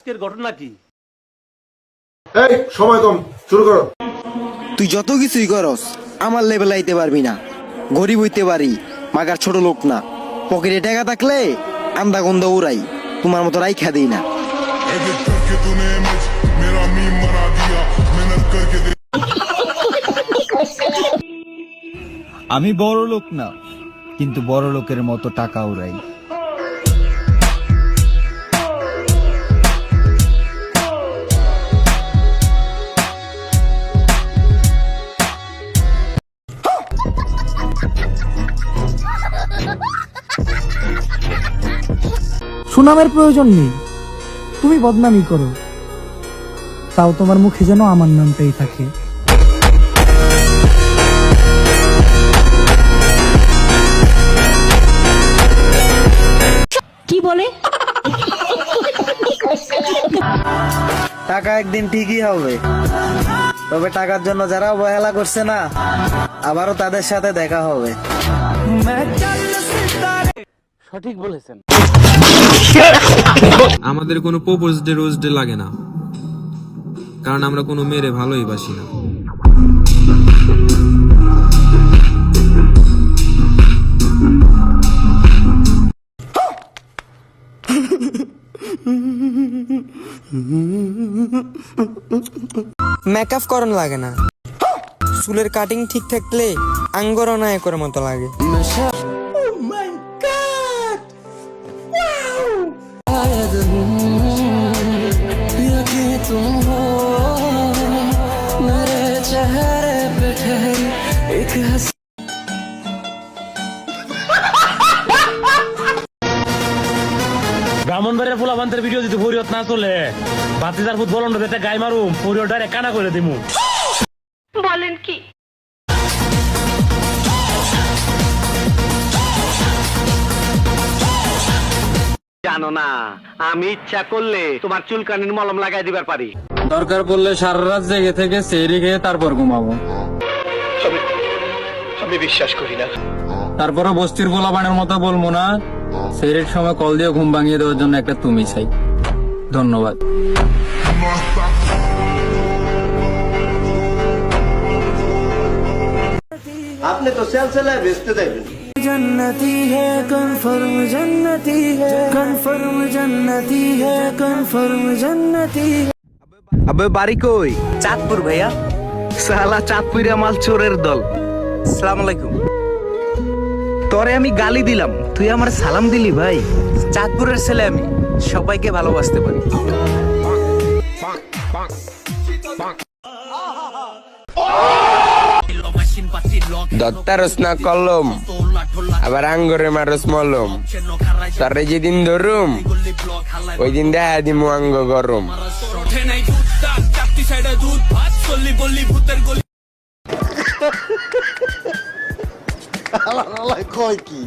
আজকের ঘটনা কি? এই সময় কম, শুরু করো। তুই যত কিছুই করস আমার লেভেল আইতে পারবি না। গরিব হইতে পারি, মাগার ছোট লোক না। পকেটে টাকা থাকলে আন্দা গন্ধা উড়াই, তোমার মতো রাইখা দিই না। আমি বড় লোক না, কিন্তু বড় লোকের মতো টাকা উড়াই। সুনামের প্রয়োজন নেই, তুমি বদনামি করো, তাও তোমার মুখে যেন আমার নামটাই থাকে। কি বলে? টাকা একদিন ঠিকই হবে, তবে টাকার জন্য যারা অবহেলা করছে না, আবারও তাদের সাথে দেখা হবে। সঠিক বলেছেন। আমাদের কোনো প্রপোজ ডে রোজ ডে লাগে না, কারণ আমরা কোনো মেয়েরে ভালোই বাসি না। মেকআপ করন লাগে না, চুলের কাটিং ঠিক থাকলে আঙ্গর নায়কের মতো লাগে। ব্রাহ্মণবাড়ির ফুলাবান্তের ভিডিও যদি ফরিয়ত না চলে, বাতিদার ফুটবল অন্ডতে গাই মারুম, ফরিয়টারে কানা করে দিমু। বলেন কি? জানো না, আমি ইচ্ছা করলে তোমার চুলকানির মলম লাগাই দিবার পারি। দরকার পড়লে সারা রাত জেগে থেকে সেহরি খেয়ে তারপর ঘুমাবো। আমি বিশ্বাস করি না। তারপরে বস্তির গোলাবানের মতো বলবো না, সেহরির সময় কল দিয়ে ঘুম ভাঙিয়ে দেওয়ার জন্য একটা তুমি চাই। ধন্যবাদ। আপনি তো সেল সেলায় বেচতে যাবেন। जन्नती है कन्फर्म जन्नती है, कन्फर्म जन्नती है, कन्फर्म जन्नती है। আবে বাড়ি কই? চাঁদপুর ভাইয়া। সালা চাঁদপুরিয়া মাল চোরের দল। আসসালামু আলাইকুম। তোরে আমি গালি দিলাম, তুই আমার সালাম দিলি ভাই। চাঁদপুরের ছেলে আমি, সবাইকে ভালোবাসতে পারি। দত্তারস না কলম, আবার আঙ্গুরে মারস মলম। তারে যেদিন ধরুম, ওই দিন দেখা দিমু আঙ্গ গরম। কয় কি